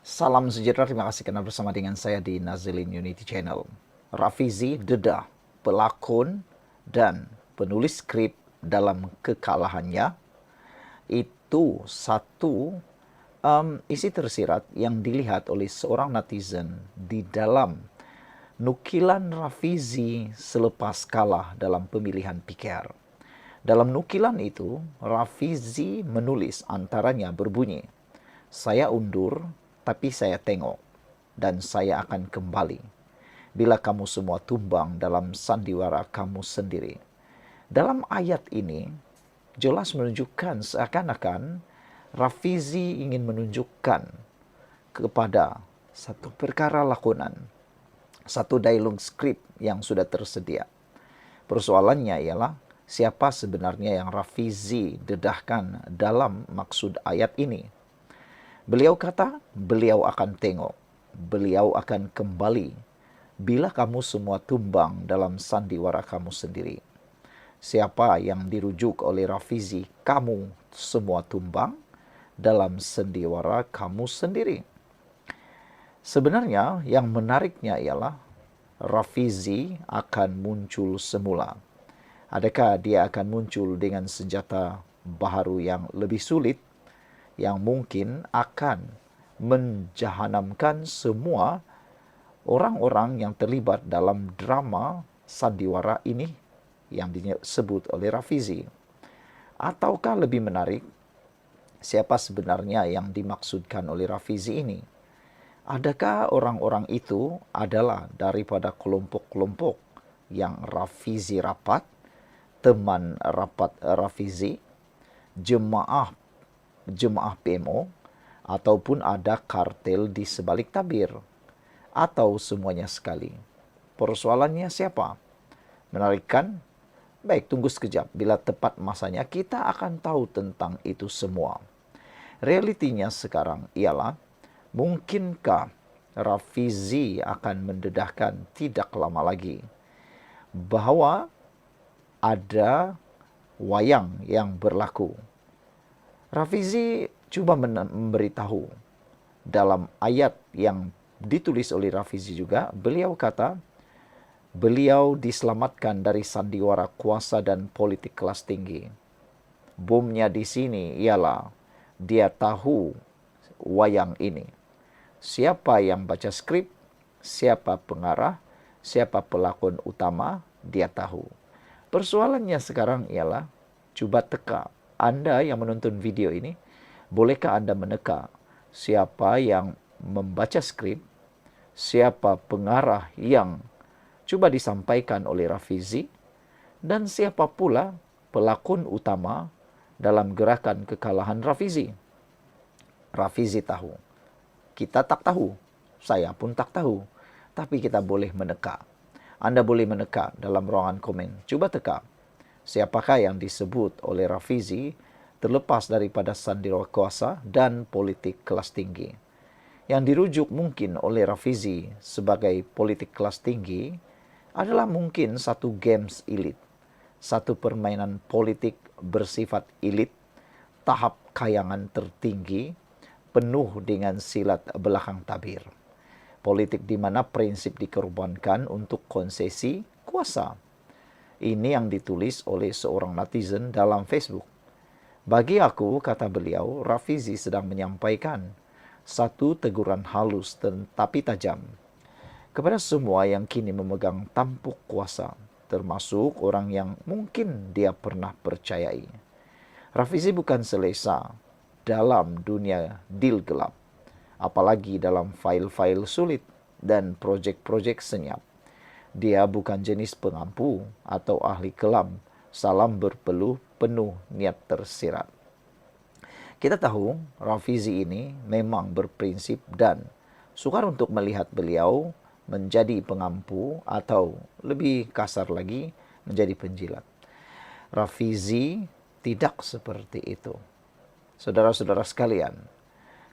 Salam sejahtera, terima kasih karena bersama dengan saya di Nazilin Unity Channel. Rafizi Dedah, pelakon dan penulis skrip dalam kekalahannya, itu satu isi tersirat yang dilihat oleh seorang netizen di dalam nukilan Rafizi selepas kalah dalam pemilihan PKR. Dalam nukilan itu, Rafizi menulis antaranya berbunyi, "Saya undur, tapi saya tengok, dan saya akan kembali. Bila kamu semua tumbang dalam sandiwara kamu sendiri." Dalam ayat ini, jelas menunjukkan seakan-akan Rafizi ingin menunjukkan kepada satu perkara lakonan, satu dialog skrip yang sudah tersedia. Persoalannya ialah siapa sebenarnya yang Rafizi dedahkan dalam maksud ayat ini. Beliau kata, beliau akan tengok, beliau akan kembali bila kamu semua tumbang dalam sandiwara kamu sendiri. Siapa yang dirujuk oleh Rafizi, kamu semua tumbang dalam sandiwara kamu sendiri. Sebenarnya yang menariknya ialah Rafizi akan muncul semula. Adakah dia akan muncul dengan senjata baharu yang lebih sulit, yang mungkin akan menjahanamkan semua orang-orang yang terlibat dalam drama sandiwara ini yang disebut oleh Rafizi? Ataukah lebih menarik, siapa sebenarnya yang dimaksudkan oleh Rafizi ini? Adakah orang-orang itu adalah daripada kelompok-kelompok yang Rafizi rapat, teman rapat Rafizi, jemaah PMO, ataupun ada kartel di sebalik tabir, atau semuanya sekali? Persoalannya siapa? Menarik kan? Baik, tunggu sekejap. Bila tepat masanya, kita akan tahu tentang itu semua. Realitinya sekarang ialah, mungkinkah Rafizi akan mendedahkan tidak lama lagi bahwa ada wayang yang berlaku? Rafizi cuba memberitahu dalam ayat yang ditulis oleh Rafizi juga, beliau kata, beliau diselamatkan dari sandiwara kuasa dan politik kelas tinggi. Bomnya di sini ialah dia tahu wayang ini. Siapa yang baca skrip, siapa pengarah, siapa pelakon utama, dia tahu. Persoalannya sekarang ialah, coba teka. Anda yang menonton video ini, bolehkah Anda meneka siapa yang membaca skrip, siapa pengarah yang coba disampaikan oleh Rafizi, dan siapa pula pelakon utama dalam gerakan kekalahan Rafizi? Rafizi tahu. Kita tak tahu. Saya pun tak tahu. Tapi kita boleh meneka. Anda boleh meneka dalam ruangan komen. Cuba teka. Siapakah yang disebut oleh Rafizi terlepas daripada sandiwara kuasa dan politik kelas tinggi? Yang dirujuk mungkin oleh Rafizi sebagai politik kelas tinggi adalah mungkin satu games elit. Satu permainan politik bersifat elit, tahap kayangan tertinggi, penuh dengan silat belakang tabir. Politik di mana prinsip dikorbankan untuk konsesi kuasa. Ini yang ditulis oleh seorang netizen dalam Facebook. Bagi aku, kata beliau, Rafizi sedang menyampaikan satu teguran halus tetapi tajam kepada semua yang kini memegang tampuk kuasa, termasuk orang yang mungkin dia pernah percayai. Rafizi bukan selesa dalam dunia deal gelap, apalagi dalam file-file sulit dan projek-projek senyap. Dia bukan jenis pengampu atau ahli kelam, salam berpeluh penuh niat tersirat. Kita tahu Rafizi ini memang berprinsip dan sukar untuk melihat beliau menjadi pengampu atau lebih kasar lagi menjadi penjilat. Rafizi tidak seperti itu. Saudara-saudara sekalian,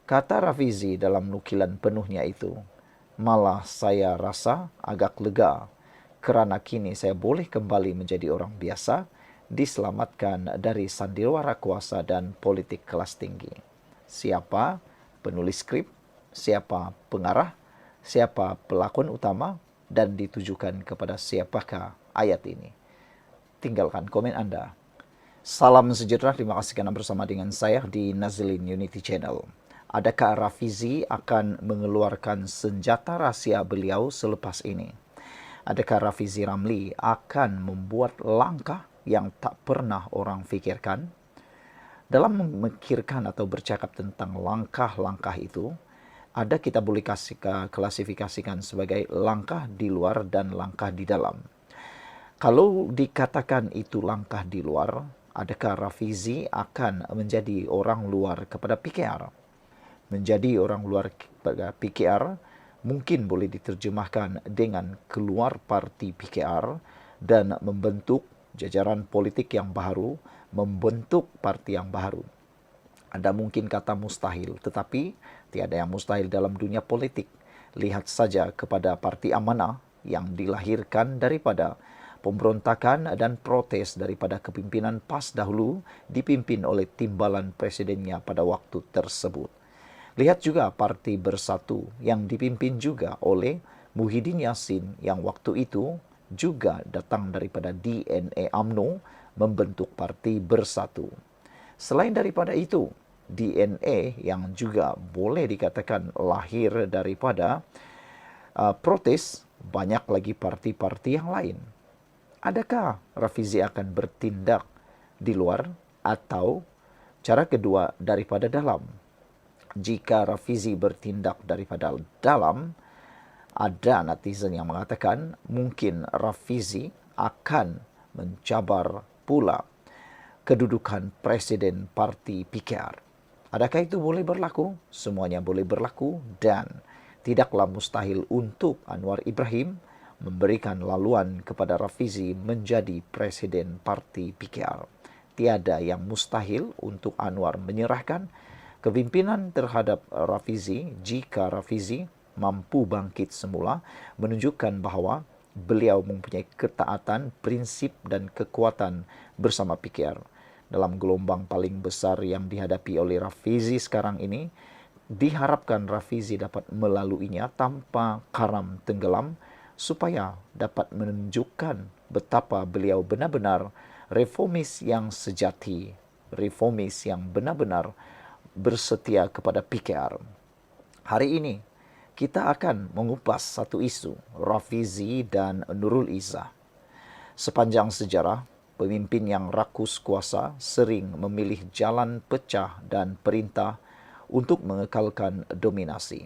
kata Rafizi dalam nukilan penuhnya itu, malah saya rasa agak lega kerana kini saya boleh kembali menjadi orang biasa, diselamatkan dari sandiwara kuasa dan politik kelas tinggi. Siapa penulis skrip, siapa pengarah, siapa pelakon utama, dan ditujukan kepada siapakah ayat ini. Tinggalkan komen Anda. Salam sejahtera, terima kasih karena bersama dengan saya di Nazilin Unity Channel. Adakah Rafizi akan mengeluarkan senjata rahasia beliau selepas ini? Adakah Rafizi Ramli akan membuat langkah yang tak pernah orang fikirkan? Dalam memikirkan atau bercakap tentang langkah-langkah itu, ada kita boleh klasifikasikan sebagai langkah di luar dan langkah di dalam. Kalau dikatakan itu langkah di luar, adakah Rafizi akan menjadi orang luar kepada PKR? Menjadi orang luar kepada PKR mungkin boleh diterjemahkan dengan keluar parti PKR dan membentuk jajaran politik yang baru, membentuk parti yang baru. Ada mungkin kata mustahil, tetapi tiada yang mustahil dalam dunia politik. Lihat saja kepada Parti Amanah yang dilahirkan daripada pemberontakan dan protes daripada kepimpinan PAS dahulu dipimpin oleh timbalan presidennya pada waktu tersebut. Lihat juga Parti Bersatu yang dipimpin juga oleh Muhyiddin Yassin yang waktu itu juga datang daripada DNA UMNO membentuk Parti Bersatu. Selain daripada itu, DNA yang juga boleh dikatakan lahir daripada protes, banyak lagi parti-parti yang lain. Adakah Rafizi akan bertindak di luar atau cara kedua daripada dalam? Jika Rafizi bertindak daripada dalam, ada netizen yang mengatakan mungkin Rafizi akan mencabar pula kedudukan Presiden Parti PKR. Adakah itu boleh berlaku? Semuanya boleh berlaku dan tidaklah mustahil untuk Anwar Ibrahim memberikan laluan kepada Rafizi menjadi Presiden Parti PKR. Tiada yang mustahil untuk Anwar menyerahkan kepimpinan terhadap Rafizi jika Rafizi mampu bangkit semula, menunjukkan bahawa beliau mempunyai ketaatan, prinsip dan kekuatan bersama PKR. Dalam gelombang paling besar yang dihadapi oleh Rafizi sekarang ini, diharapkan Rafizi dapat melaluinya tanpa karam tenggelam supaya dapat menunjukkan betapa beliau benar-benar reformis yang sejati, reformis yang benar-benar bersetia kepada PKR. Hari ini kita akan mengupas satu isu, Rafizi dan Nurul Izzah. Sepanjang sejarah, pemimpin yang rakus kuasa sering memilih jalan pecah dan perintah untuk mengekalkan dominasi.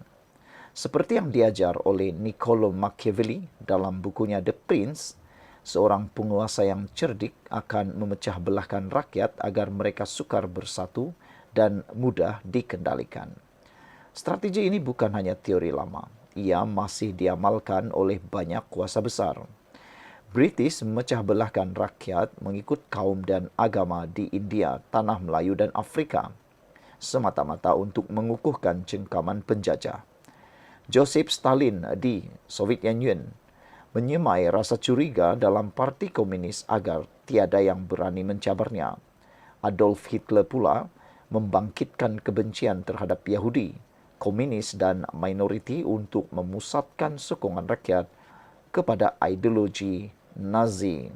Seperti yang diajar oleh Niccolo Machiavelli dalam bukunya The Prince, seorang penguasa yang cerdik akan memecah belahkan rakyat agar mereka sukar bersatu dan mudah dikendalikan. Strategi ini bukan hanya teori lama, ia masih diamalkan oleh banyak kuasa besar. British memecah belahkan rakyat mengikut kaum dan agama di India, Tanah Melayu dan Afrika, semata-mata untuk mengukuhkan cengkaman penjajah. Joseph Stalin di Soviet Union menyemai rasa curiga dalam Parti Komunis agar tiada yang berani mencabarnya. Adolf Hitler pula membangkitkan kebencian terhadap Yahudi, komunis dan minoriti untuk memusatkan sokongan rakyat kepada ideologi Nazi.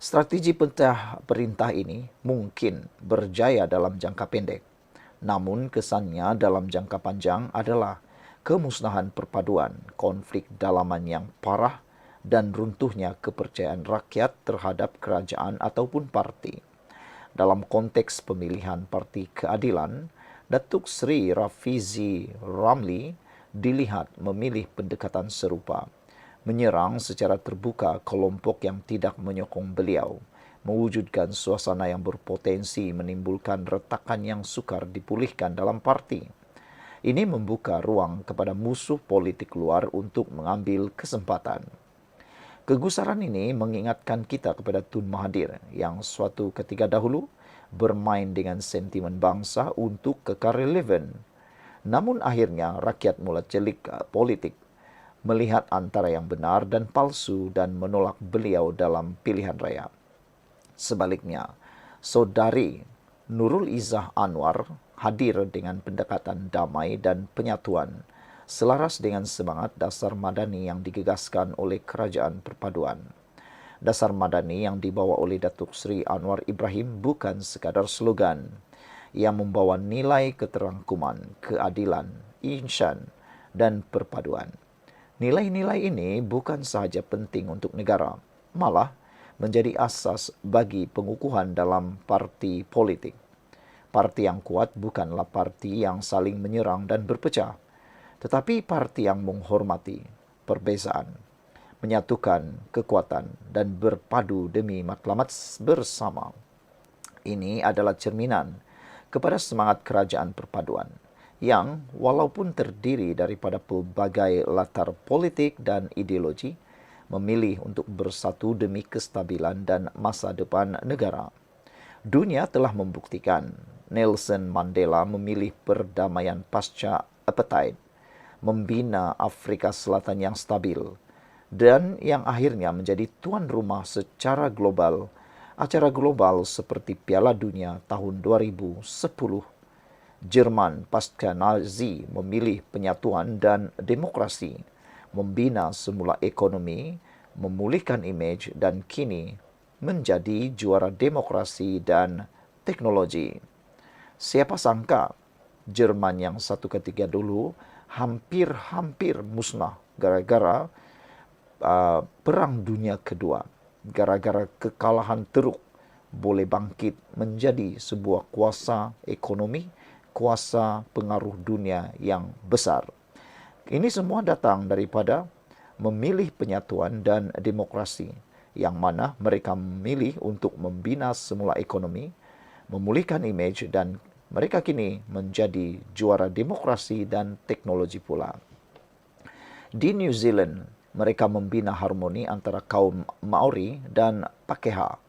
Strategi perintah ini mungkin berjaya dalam jangka pendek, namun kesannya dalam jangka panjang adalah kemusnahan perpaduan, konflik dalaman yang parah, dan runtuhnya kepercayaan rakyat terhadap kerajaan ataupun parti. Dalam konteks pemilihan Parti Keadilan, Datuk Seri Rafizi Ramli dilihat memilih pendekatan serupa, menyerang secara terbuka kelompok yang tidak menyokong beliau, mewujudkan suasana yang berpotensi menimbulkan retakan yang sukar dipulihkan dalam parti. Ini membuka ruang kepada musuh politik luar untuk mengambil kesempatan. Kegusaran ini mengingatkan kita kepada Tun Mahathir yang suatu ketika dahulu bermain dengan sentimen bangsa untuk kekal relevan. Namun akhirnya rakyat mula celik politik, melihat antara yang benar dan palsu dan menolak beliau dalam pilihan raya. Sebaliknya, saudari Nurul Izzah Anwar hadir dengan pendekatan damai dan penyatuan, selaras dengan semangat dasar madani yang digegaskan oleh Kerajaan Perpaduan. Dasar madani yang dibawa oleh Datuk Seri Anwar Ibrahim bukan sekadar slogan yang membawa nilai keterangkuman, keadilan, ihsan, dan perpaduan. Nilai-nilai ini bukan sahaja penting untuk negara, malah menjadi asas bagi pengukuhan dalam parti politik. Parti yang kuat bukanlah parti yang saling menyerang dan berpecah, tetapi parti yang menghormati perbezaan, menyatukan kekuatan, dan berpadu demi matlamat bersama. Ini adalah cerminan kepada semangat Kerajaan Perpaduan yang walaupun terdiri daripada pelbagai latar politik dan ideologi, memilih untuk bersatu demi kestabilan dan masa depan negara. Dunia telah membuktikan Nelson Mandela memilih perdamaian pasca apartheid, membina Afrika Selatan yang stabil, dan yang akhirnya menjadi tuan rumah secara global acara global seperti Piala Dunia tahun 2010. Jerman pasca Nazi memilih penyatuan dan demokrasi, membina semula ekonomi, memulihkan imej, dan kini menjadi juara demokrasi dan teknologi. Siapa sangka Jerman yang satu ketika dulu hampir musnah gara-gara Perang Dunia Kedua, gara-gara kekalahan teruk, boleh bangkit menjadi sebuah kuasa ekonomi, kuasa pengaruh dunia yang besar. Ini semua datang daripada memilih penyatuan dan demokrasi, yang mana mereka memilih untuk membina semula ekonomi, memulihkan imej, dan mereka kini menjadi juara demokrasi dan teknologi pula. Di New Zealand, mereka membina harmoni antara kaum Maori dan Pakeha,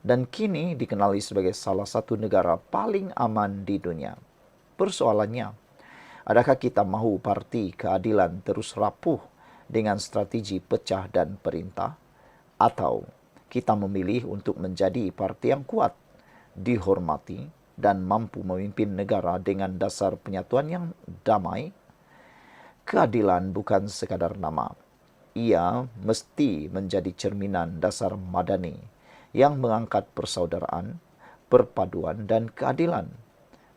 dan kini dikenali sebagai salah satu negara paling aman di dunia. Persoalannya, adakah kita mahu parti keadilan terus rapuh dengan strategi pecah dan perintah? Atau kita memilih untuk menjadi parti yang kuat, dihormati, dan mampu memimpin negara dengan dasar penyatuan yang damai? Keadilan bukan sekadar nama. Ia mesti menjadi cerminan dasar madani yang mengangkat persaudaraan, perpaduan, dan keadilan.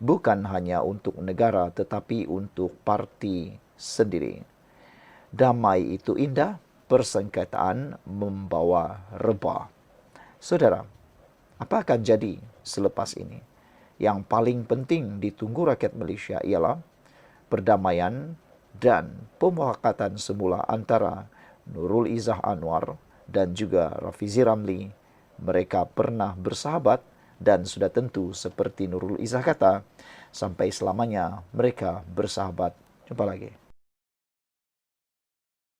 Bukan hanya untuk negara tetapi untuk parti sendiri. Damai itu indah, persengketaan membawa reba. Saudara, apa akan jadi selepas ini? Yang paling penting ditunggu rakyat Malaysia ialah perdamaian dan pemufakatan semula antara Nurul Izzah Anwar dan juga Rafizi Ramli. Mereka pernah bersahabat dan sudah tentu seperti Nurul Izzah kata, sampai selamanya mereka bersahabat. Jumpa lagi.